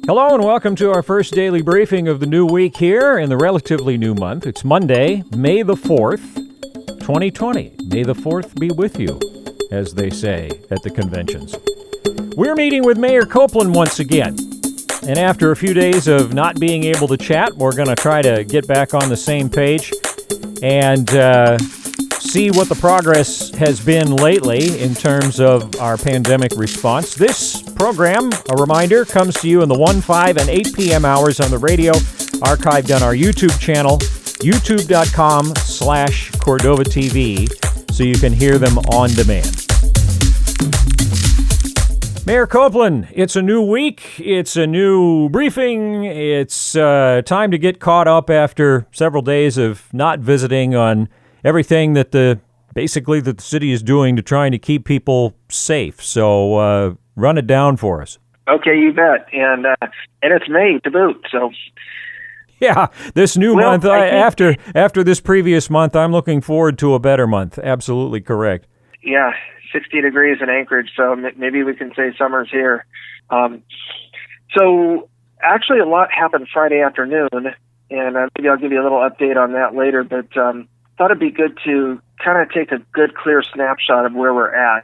Hello and welcome to our first daily briefing of the new week here in the relatively new month. It's Monday, May the 4th, 2020. May the 4th be with you, as they say at the conventions. We're meeting with Mayor Koplin once again. And after a few days of not being able to chat, we're going to try to get back on the same page and see what the progress has been lately in terms of our pandemic response. This program, a reminder, comes to you in the 1, 5, and 8 p.m. hours on the radio, archived on our YouTube channel, youtube.com/Cordova TV, so you can hear them on demand. Mayor Koplin, it's a new week, it's a new briefing, it's time to get caught up after several days of not visiting on everything that the city is doing to trying to keep people safe. So run it down for us. Okay, you bet. And it's May to boot. So yeah, this new month after this previous month, I'm looking forward to a better month. Absolutely correct. Yeah, 60 degrees in Anchorage, so maybe we can say summer's here. So actually, a lot happened Friday afternoon, and maybe I'll give you a little update on that later. But thought it'd be good to kind of take a good, clear snapshot of where we're at,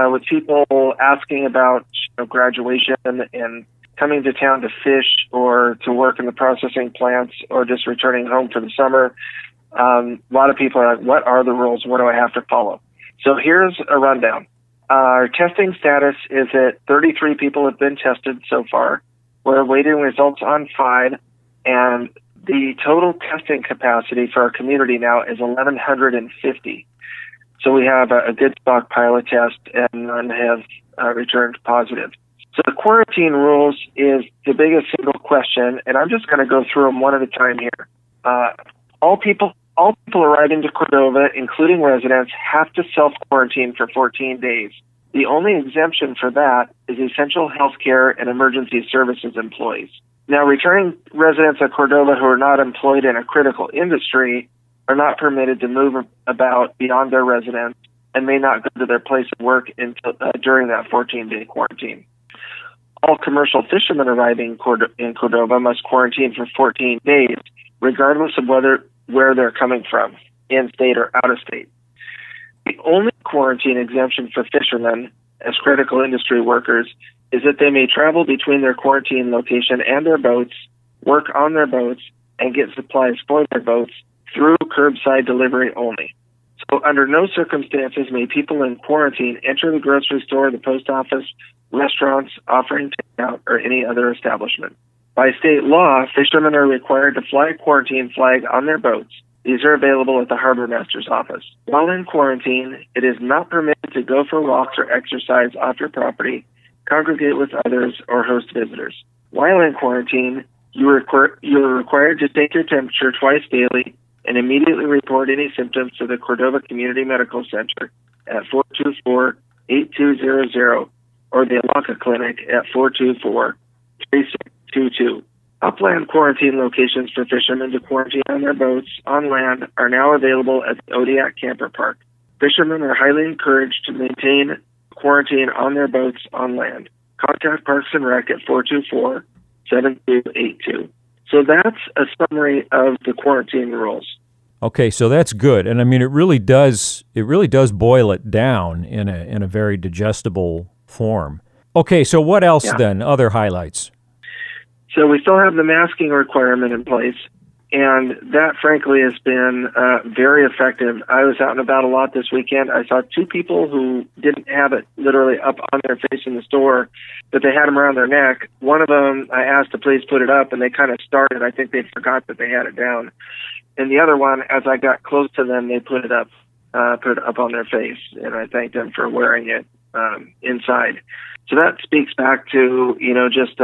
with people asking about graduation and coming to town to fish or to work in the processing plants or just returning home for the summer. A lot of people are like, what are the rules? What do I have to follow? So here's a rundown. Our testing status is that 33 people have been tested so far. We're awaiting results on 5, and the total testing capacity for our community now is 1,150. So we have a good stockpile of tests, and none have returned positive. So the quarantine rules is the biggest single question, and I'm just going to go through them one at a time here. All people arriving to Cordova, including residents, have to self-quarantine for 14 days. The only exemption for that is essential healthcare and emergency services employees. Now, returning residents at Cordova who are not employed in a critical industry are not permitted to move about beyond their residence and may not go to their place of work until during that 14-day quarantine. All commercial fishermen arriving in Cordova must quarantine for 14 days, regardless of where they're coming from, in-state or out-of-state. The only quarantine exemption for fishermen as critical industry workers is that they may travel between their quarantine location and their boats, work on their boats, and get supplies for their boats through curbside delivery only. So under no circumstances may people in quarantine enter the grocery store, the post office, restaurants offering takeout, or any other establishment. By state law, fishermen are required to fly a quarantine flag on their boats. These are available at the harbor master's office. While in quarantine, it is not permitted to go for walks or exercise off your property, congregate with others, or host visitors. While in quarantine, you are required to take your temperature twice daily and immediately report any symptoms to the Cordova Community Medical Center at 424-8200 or the Alaka Clinic at 424-3622. Upland quarantine locations for fishermen to quarantine on their boats on land are now available at the Odiak Camper Park. Fishermen are highly encouraged to maintain quarantine on their boats on land. Contact Parks and Rec at 424-7282. So that's a summary of the quarantine rules. Okay, so that's good. And I mean, it really does boil it down in a very digestible form. Okay, so what else then? Other highlights? So we still have the masking requirement in place, and that, frankly, has been very effective. I was out and about a lot this weekend. I saw 2 people who didn't have it literally up on their face in the store, but they had them around their neck. One of them, I asked to please put it up, and they kind of started. I think they forgot that they had it down. And the other one, as I got close to them, they put it up on their face, and I thanked them for wearing it inside. So that speaks back to, just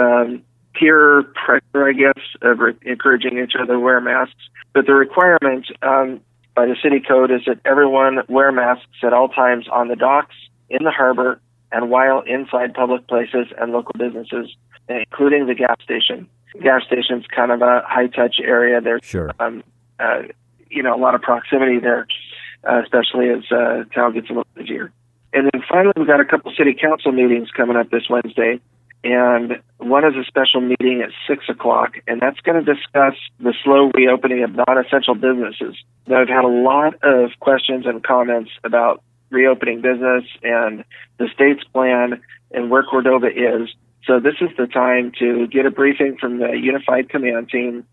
peer pressure, I guess, of encouraging each other to wear masks. But the requirement by the city code is that everyone wear masks at all times on the docks, in the harbor, and while inside public places and local businesses, including the gas station. Gas station's kind of a high-touch area. There's sure. A lot of proximity there, especially as town gets a little busier. And then finally, we've got a couple city council meetings coming up this Wednesday. And One is a special meeting at 6 o'clock, and that's going to discuss the slow reopening of non-essential businesses. Now, I've had a lot of questions and comments about reopening business and the state's plan and where Cordova is. So this is the time to get a briefing from the Unified Command Team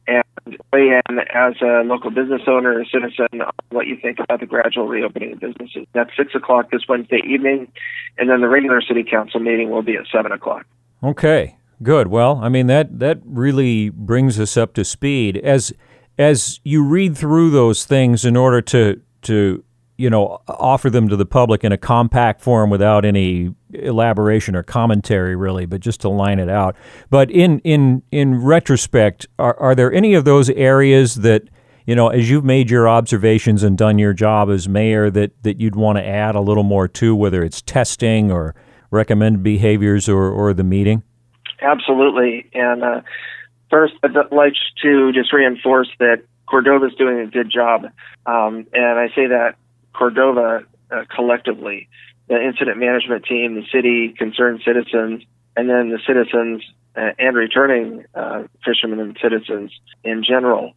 and weigh in as a local business owner or citizen on what you think about the gradual reopening of businesses. That's 6 o'clock this Wednesday evening, and then the regular City Council meeting will be at 7 o'clock. Okay, good. Well, I mean, that really brings us up to speed. As you read through those things in order to offer them to the public in a compact form without any elaboration or commentary, really, but just to line it out. But in retrospect, are there any of those areas that, as you've made your observations and done your job as mayor, that you'd want to add a little more to, whether it's testing or recommended behaviors or the meeting? Absolutely. And first, I'd like to just reinforce that Cordova's doing a good job. And I say that Cordova collectively, the incident management team, the city, concerned citizens, and then the citizens and returning fishermen and citizens in general.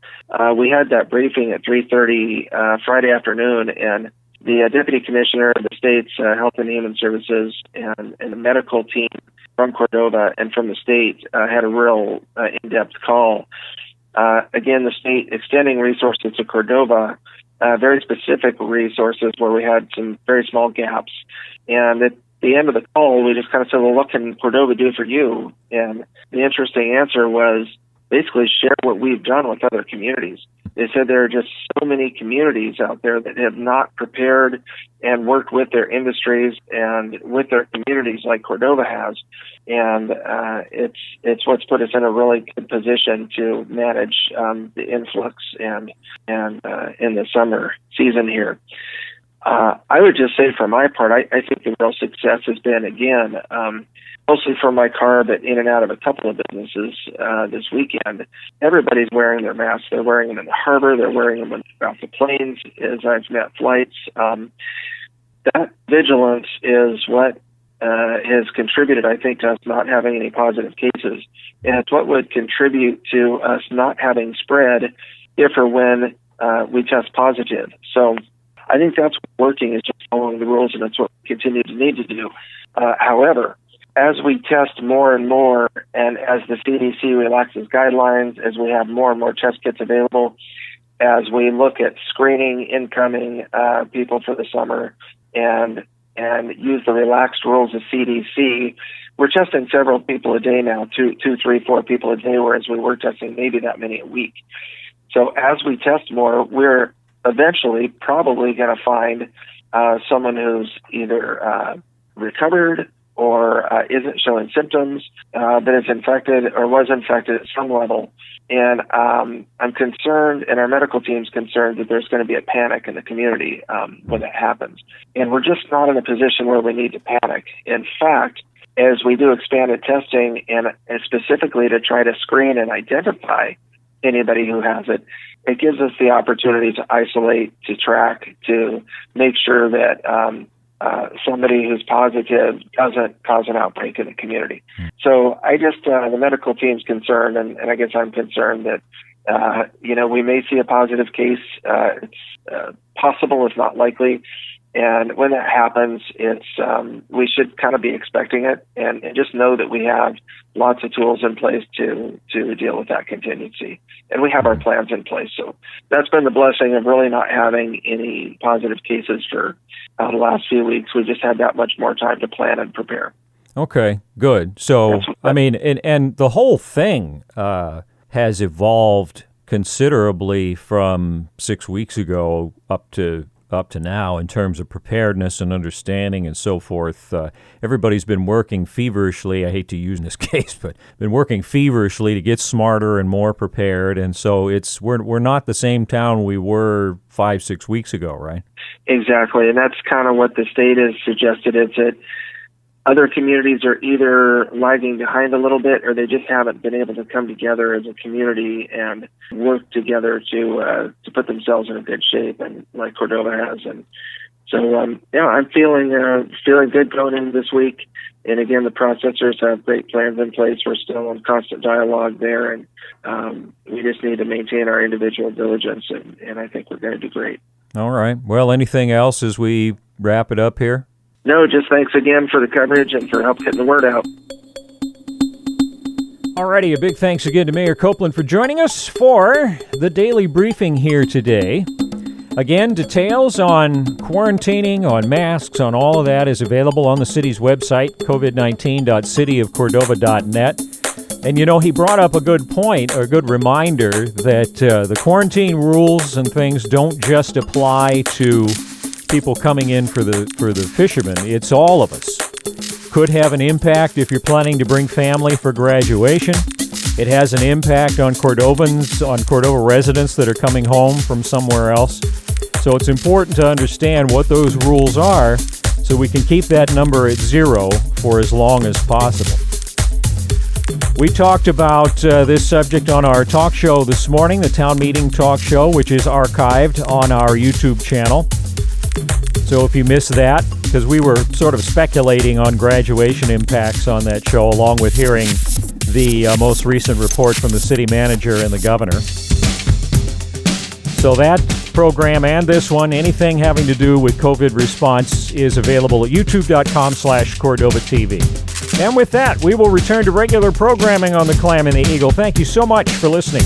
We had that briefing at 3:30 Friday afternoon, and the deputy commissioner of the state's Health and Human Services and the medical team from Cordova and from the state had a real in-depth call. Again, the state extending resources to Cordova, very specific resources where we had some very small gaps. And at the end of the call, we just kind of said, well, what can Cordova do for you? And the interesting answer was basically share what we've done with other communities. They said there are just so many communities out there that have not prepared and worked with their industries and with their communities like Cordova has. And it's what's put us in a really good position to manage the influx and in the summer season here. I would just say for my part, I think the real success has been, again, mostly for my car, but in and out of a couple of businesses this weekend. Everybody's wearing their masks. They're wearing them in the harbor. They're wearing them when they're off the planes, as I've met flights. That vigilance is what has contributed, I think, to us not having any positive cases. And it's what would contribute to us not having spread if or when we test positive. So I think that's what's working, is just following the rules, and that's what we continue to need to do. However, as we test more and more, and as the CDC relaxes guidelines, as we have more and more test kits available, as we look at screening incoming people for the summer and use the relaxed rules of CDC, we're testing several people a day now, two, 3, 4 people a day, whereas we were testing maybe that many a week. So as we test more, we're eventually probably going to find someone who's either recovered or isn't showing symptoms, but is infected or was infected at some level. And I'm concerned, and our medical team's concerned, that there's going to be a panic in the community when that happens. And we're just not in a position where we need to panic. In fact, as we do expanded testing, and specifically to try to screen and identify anybody who has it, it gives us the opportunity to isolate, to track, to make sure that somebody who's positive doesn't cause an outbreak in the community. So I just, the medical team's concerned, and I guess I'm concerned that, we may see a positive case. It's possible, if not likely. And when that happens, it's we should kind of be expecting it and just know that we have lots of tools in place to deal with that contingency. And we have our plans in place. So that's been the blessing of really not having any positive cases for the last few weeks. We just had that much more time to plan and prepare. Okay, good. So, I mean, and the whole thing has evolved considerably from 6 weeks ago up to now in terms of preparedness and understanding and so forth. Everybody's been working feverishly. I hate to use in this case, but been working feverishly to get smarter and more prepared. And so we're not the same town we were 5-6 weeks ago, right? Exactly, and that's kind of what the state has suggested. Is that other communities are either lagging behind a little bit, or they just haven't been able to come together as a community and work together to put themselves in a good shape, and like Cordova has. And So, I'm feeling good going into this week. And again, the processors have great plans in place. We're still in constant dialogue there, and we just need to maintain our individual diligence, and I think we're going to do great. All right. Well, anything else as we wrap it up here? No, just thanks again for the coverage and for help getting the word out. Alrighty, a big thanks again to Mayor Koplin for joining us for the daily briefing here today. Again, details on quarantining, on masks, on all of that is available on the city's website, covid19.cityofcordova.net. And he brought up a good point, or a good reminder, that the quarantine rules and things don't just apply to people coming in for the fishermen. It's all of us. Could have an impact if you're planning to bring family for graduation. It has an impact on Cordovans, on Cordova residents that are coming home from somewhere else. So it's important to understand what those rules are so we can keep that number at 0 for as long as possible. We talked about this subject on our talk show this morning, the Town Meeting Talk Show, which is archived on our YouTube channel. So if you missed that, because we were sort of speculating on graduation impacts on that show, along with hearing the most recent report from the city manager and the governor. So that program and this one, anything having to do with COVID response, is available at youtube.com/Cordova TV. And with that, we will return to regular programming on the Clam and the Eagle. Thank you so much for listening.